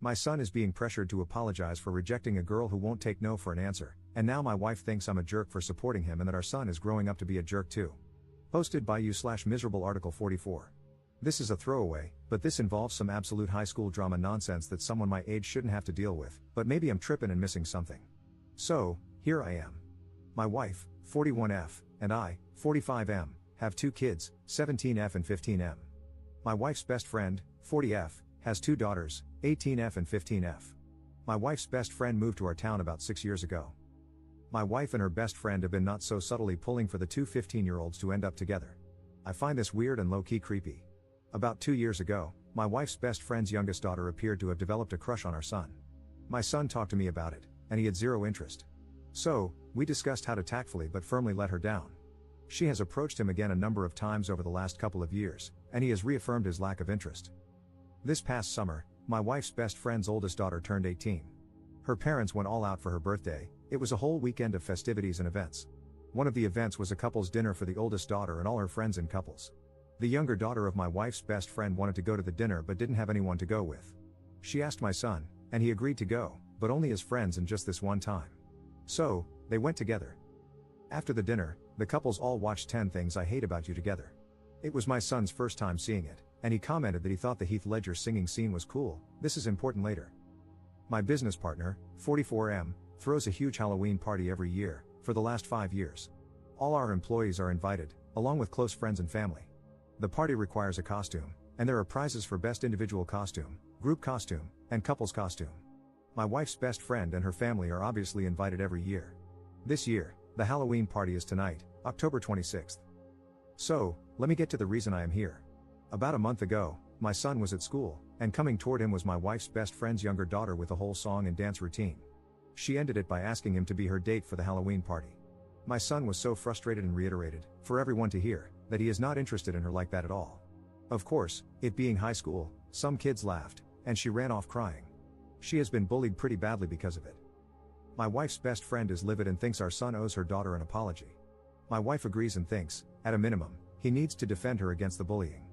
My son is being pressured to apologize for rejecting a girl who won't take no for an answer, and now my wife thinks I'm a jerk for supporting him and that our son is growing up to be a jerk too. Posted by you/miserable article 44. This is a throwaway, but this involves some absolute high school drama nonsense that someone my age shouldn't have to deal with, but maybe I'm tripping and missing something. So, here I am. My wife, 41F, and I, 45M, have 2 kids, 17F and 15M. My wife's best friend, 40F, has 2 daughters, 18F and 15F. My wife's best friend moved to our town about 6 years ago. My wife and her best friend have been not so subtly pulling for the 2 15-year-olds to end up together. I find this weird and low-key creepy. About 2 years ago, my wife's best friend's youngest daughter appeared to have developed a crush on our son. My son talked to me about it, and he had zero interest. So, we discussed how to tactfully but firmly let her down. She has approached him again a number of times over the last couple of years, and he has reaffirmed his lack of interest. This past summer, my wife's best friend's oldest daughter turned 18. Her parents went all out for her birthday. It was a whole weekend of festivities and events. One of the events was a couple's dinner for the oldest daughter and all her friends in couples. The younger daughter of my wife's best friend wanted to go to the dinner but didn't have anyone to go with. She asked my son, and he agreed to go, but only as friends and just this one time. So, they went together. After the dinner, the couples all watched 10 Things I Hate About You together. It was my son's first time seeing it, and he commented that he thought the Heath Ledger singing scene was cool. This is important later. My business partner, 44M, throws a huge Halloween party every year, for the last 5 years. All our employees are invited, along with close friends and family. The party requires a costume, and there are prizes for best individual costume, group costume, and couples costume. My wife's best friend and her family are obviously invited every year. This year, the Halloween party is tonight, October 26th. So, let me get to the reason I am here. About a month ago, my son was at school, and coming toward him was my wife's best friend's younger daughter with a whole song and dance routine. She ended it by asking him to be her date for the Halloween party. My son was so frustrated and reiterated, for everyone to hear, that he is not interested in her like that at all. Of course, it being high school, some kids laughed, and she ran off crying. She has been bullied pretty badly because of it. My wife's best friend is livid and thinks our son owes her daughter an apology. My wife agrees and thinks, at a minimum, he needs to defend her against the bullying.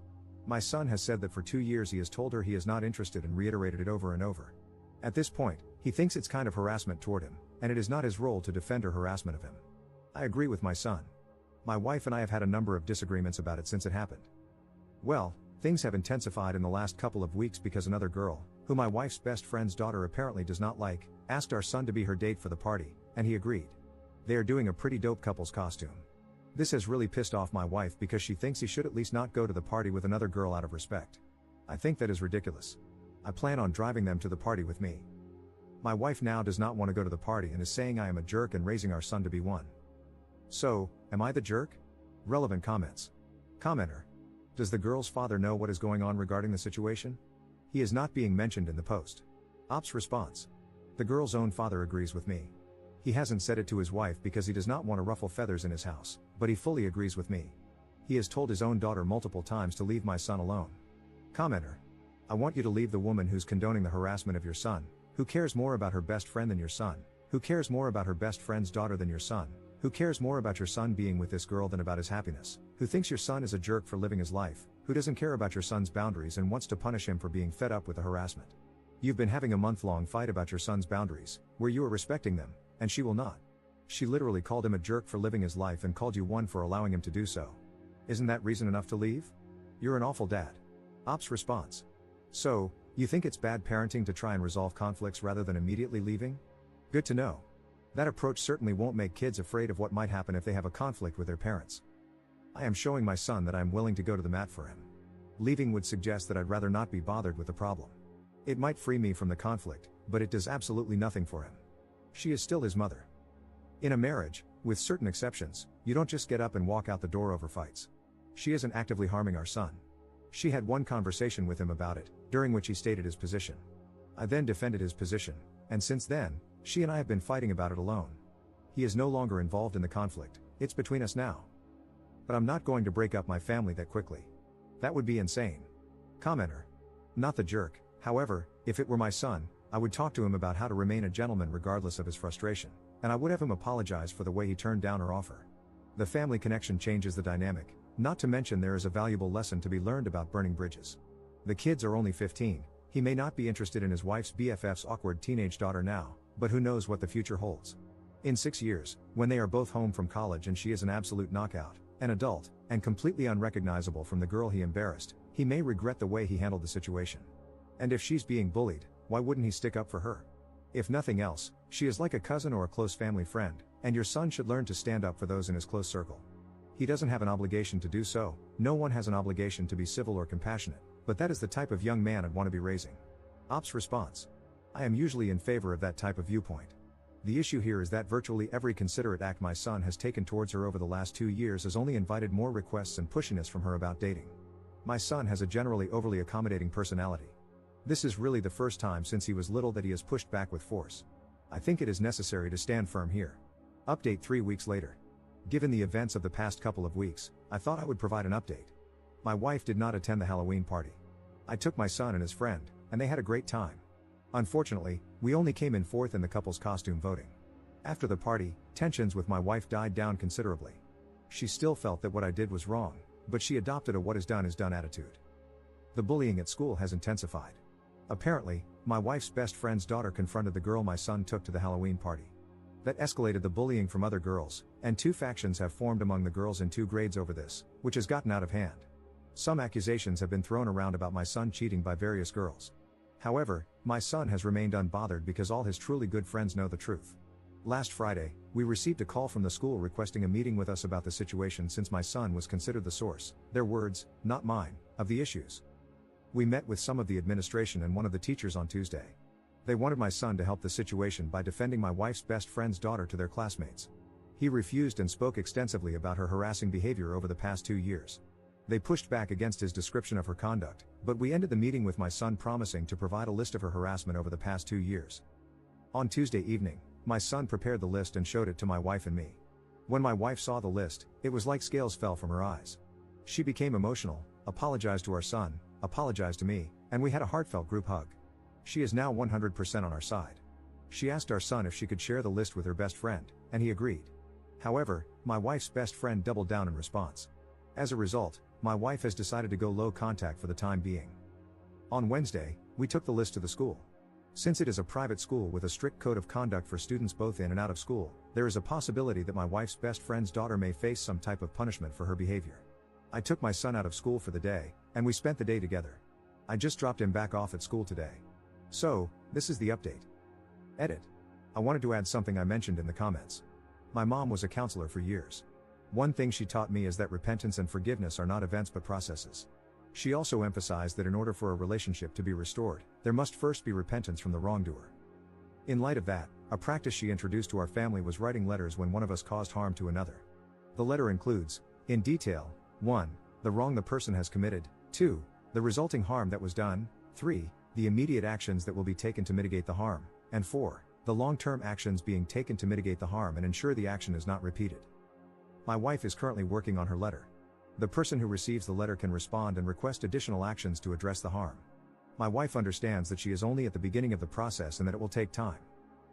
My son has said that for 2 years he has told her he is not interested and reiterated it over and over. At this point, he thinks it's kind of harassment toward him, and it is not his role to defend her harassment of him. I agree with my son. My wife and I have had a number of disagreements about it since it happened. Well, things have intensified in the last couple of weeks because another girl, who my wife's best friend's daughter apparently does not like, asked our son to be her date for the party, and he agreed. They are doing a pretty dope couple's costume. This has really pissed off my wife because she thinks he should at least not go to the party with another girl out of respect. I think that is ridiculous. I plan on driving them to the party with me. My wife now does not want to go to the party and is saying I am a jerk and raising our son to be one. So, am I the jerk? Relevant comments. Commenter. Does the girl's father know what is going on regarding the situation? He is not being mentioned in the post. Ops response. The girl's own father agrees with me. He hasn't said it to his wife because he does not want to ruffle feathers in his house, but he fully agrees with me. He has told his own daughter multiple times to leave my son alone. Commenter. I want you to leave the woman who's condoning the harassment of your son, who cares more about her best friend than your son, who cares more about her best friend's daughter than your son, who cares more about your son being with this girl than about his happiness, who thinks your son is a jerk for living his life, who doesn't care about your son's boundaries and wants to punish him for being fed up with the harassment. You've been having a month-long fight about your son's boundaries, where you are respecting them, and she will not. She literally called him a jerk for living his life and called you one for allowing him to do so. Isn't that reason enough to leave? You're an awful dad. Ops response. So, you think it's bad parenting to try and resolve conflicts rather than immediately leaving? Good to know. That approach certainly won't make kids afraid of what might happen if they have a conflict with their parents. I am showing my son that I am willing to go to the mat for him. Leaving would suggest that I'd rather not be bothered with the problem. It might free me from the conflict, but it does absolutely nothing for him. She is still his mother. In a marriage, with certain exceptions, you don't just get up and walk out the door over fights. She isn't actively harming our son. She had one conversation with him about it, during which he stated his position. I then defended his position, and since then, she and I have been fighting about it alone. He is no longer involved in the conflict, it's between us now. But I'm not going to break up my family that quickly. That would be insane. Commenter. Not the jerk, however, if it were my son, I would talk to him about how to remain a gentleman regardless of his frustration, and I would have him apologize for the way he turned down her offer. The family connection changes the dynamic, not to mention there is a valuable lesson to be learned about burning bridges. The kids are only 15, He may not be interested in his wife's BFF's awkward teenage daughter now, but who knows what the future holds. In 6 years, when they are both home from college and she is an absolute knockout, an adult, and completely unrecognizable from the girl he embarrassed, he may regret the way he handled the situation. And if she's being bullied, why wouldn't he stick up for her? If nothing else, she is like a cousin or a close family friend, and your son should learn to stand up for those in his close circle. He doesn't have an obligation to do so, no one has an obligation to be civil or compassionate, but that is the type of young man I'd want to be raising. Ops response. I am usually in favor of that type of viewpoint. The issue here is that virtually every considerate act my son has taken towards her over the last 2 years has only invited more requests and pushiness from her about dating. My son has a generally overly accommodating personality. This is really the first time since he was little that he has pushed back with force. I think it is necessary to stand firm here. Update 3 weeks later. Given the events of the past couple of weeks, I thought I would provide an update. My wife did not attend the Halloween party. I took my son and his friend, and they had a great time. Unfortunately, we only came in fourth in the couple's costume voting. After the party, tensions with my wife died down considerably. She still felt that what I did was wrong, but she adopted a what is done attitude. The bullying at school has intensified. Apparently, my wife's best friend's daughter confronted the girl my son took to the Halloween party. That escalated the bullying from other girls, and 2 factions have formed among the girls in 2 grades over this, which has gotten out of hand. Some accusations have been thrown around about my son cheating by various girls. However, my son has remained unbothered because all his truly good friends know the truth. Last Friday, we received a call from the school requesting a meeting with us about the situation since my son was considered the source, their words, not mine, of the issues. We met with some of the administration and one of the teachers on Tuesday. They wanted my son to help the situation by defending my wife's best friend's daughter to their classmates. He refused and spoke extensively about her harassing behavior over the past 2 years. They pushed back against his description of her conduct, but we ended the meeting with my son promising to provide a list of her harassment over the past 2 years. On Tuesday evening, my son prepared the list and showed it to my wife and me. When my wife saw the list, it was like scales fell from her eyes. She became emotional, apologized to our son, apologized to me, and we had a heartfelt group hug. She is now 100% on our side. She asked our son if she could share the list with her best friend, and he agreed. However, my wife's best friend doubled down in response. As a result, my wife has decided to go low contact for the time being. On Wednesday, we took the list to the school. Since it is a private school with a strict code of conduct for students both in and out of school, there is a possibility that my wife's best friend's daughter may face some type of punishment for her behavior. I took my son out of school for the day, and we spent the day together. I just dropped him back off at school today. So, this is the update. Edit. I wanted to add something I mentioned in the comments. My mom was a counselor for years. One thing she taught me is that repentance and forgiveness are not events but processes. She also emphasized that in order for a relationship to be restored, there must first be repentance from the wrongdoer. In light of that, a practice she introduced to our family was writing letters when one of us caused harm to another. The letter includes, in detail, 1. The wrong the person has committed, 2. The resulting harm that was done, 3. The immediate actions that will be taken to mitigate the harm, and 4. The long-term actions being taken to mitigate the harm and ensure the action is not repeated. My wife is currently working on her letter. The person who receives the letter can respond and request additional actions to address the harm. My wife understands that she is only at the beginning of the process and that it will take time.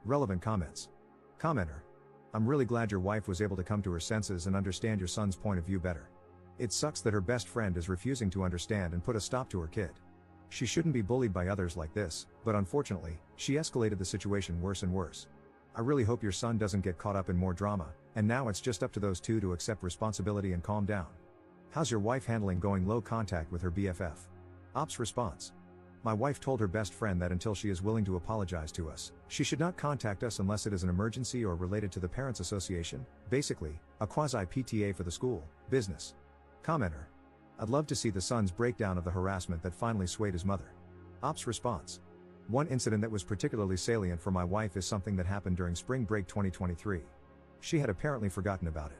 Relevant comments. Commenter. I'm really glad your wife was able to come to her senses and understand your son's point of view better. It sucks that her best friend is refusing to understand and put a stop to her kid. She shouldn't be bullied by others like this, but unfortunately, she escalated the situation worse and worse. I really hope your son doesn't get caught up in more drama, and now it's just up to those two to accept responsibility and calm down. How's your wife handling going low contact with her BFF? Ops response. My wife told her best friend that until she is willing to apologize to us, she should not contact us unless it is an emergency or related to the Parents Association, basically, a quasi-PTA for the school, business. Commenter. I'd love to see the son's breakdown of the harassment that finally swayed his mother. Ops response. One incident that was particularly salient for my wife is something that happened during spring break 2023. She had apparently forgotten about it.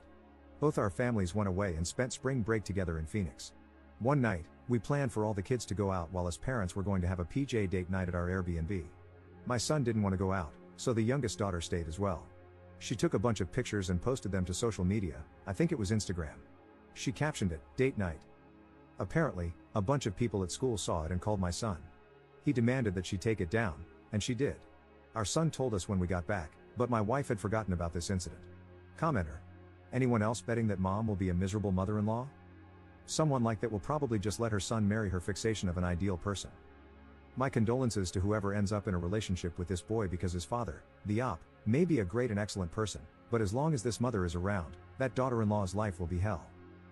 Both our families went away and spent spring break together in Phoenix. One night, we planned for all the kids to go out while as parents were going to have a PJ date night at our Airbnb. My son didn't want to go out, so the youngest daughter stayed as well. She took a bunch of pictures and posted them to social media, I think it was Instagram. She captioned it, "Date night." Apparently, a bunch of people at school saw it and called my son. He demanded that she take it down, and she did. Our son told us when we got back, but my wife had forgotten about this incident. Commenter. Anyone else betting that mom will be a miserable mother-in-law? Someone like that will probably just let her son marry her fixation of an ideal person. My condolences to whoever ends up in a relationship with this boy because his father, the op, may be a great and excellent person, but as long as this mother is around, that daughter-in-law's life will be hell.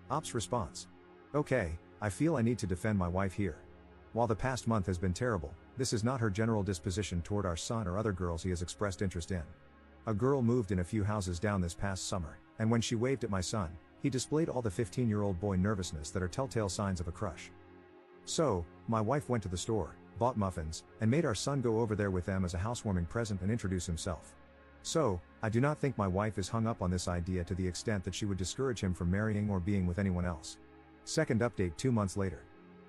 Op's response. Okay, I feel I need to defend my wife here. While the past month has been terrible, this is not her general disposition toward our son or other girls he has expressed interest in. A girl moved in a few houses down this past summer, and when she waved at my son, he displayed all the 15-year-old boy nervousness that are telltale signs of a crush. So, my wife went to the store, bought muffins, and made our son go over there with them as a housewarming present and introduce himself. So, I do not think my wife is hung up on this idea to the extent that she would discourage him from marrying or being with anyone else. Second update 2 months later.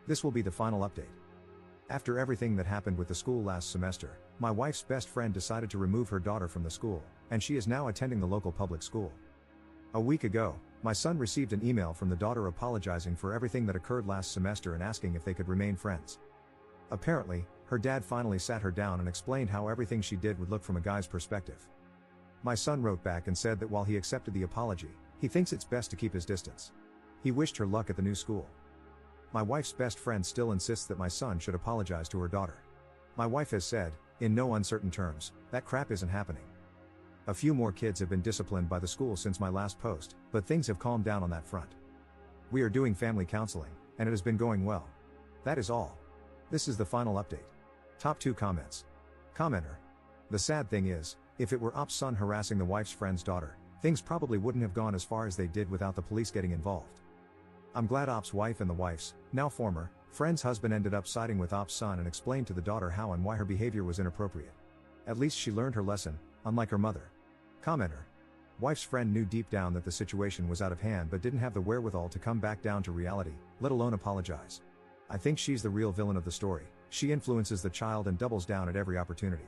This will be the final update. After everything that happened with the school last semester, my wife's best friend decided to remove her daughter from the school, and she is now attending the local public school. A week ago, my son received an email from the daughter apologizing for everything that occurred last semester and asking if they could remain friends. Apparently, her dad finally sat her down and explained how everything she did would look from a guy's perspective. My son wrote back and said that while he accepted the apology, he thinks it's best to keep his distance. He wished her luck at the new school. My wife's best friend still insists that my son should apologize to her daughter. My wife has said, in no uncertain terms, that crap isn't happening. A few more kids have been disciplined by the school since my last post, but things have calmed down on that front. We are doing family counseling, and it has been going well. That is all. This is the final update. Top 2 comments. Commenter. The sad thing is, if it were Op's son harassing the wife's friend's daughter, things probably wouldn't have gone as far as they did without the police getting involved. I'm glad Op's wife and the wife's, now former, friend's husband ended up siding with Op's son and explained to the daughter how and why her behavior was inappropriate. At least she learned her lesson, unlike her mother. Commenter. Wife's friend knew deep down that the situation was out of hand but didn't have the wherewithal to come back down to reality, let alone apologize. I think she's the real villain of the story. She influences the child and doubles down at every opportunity.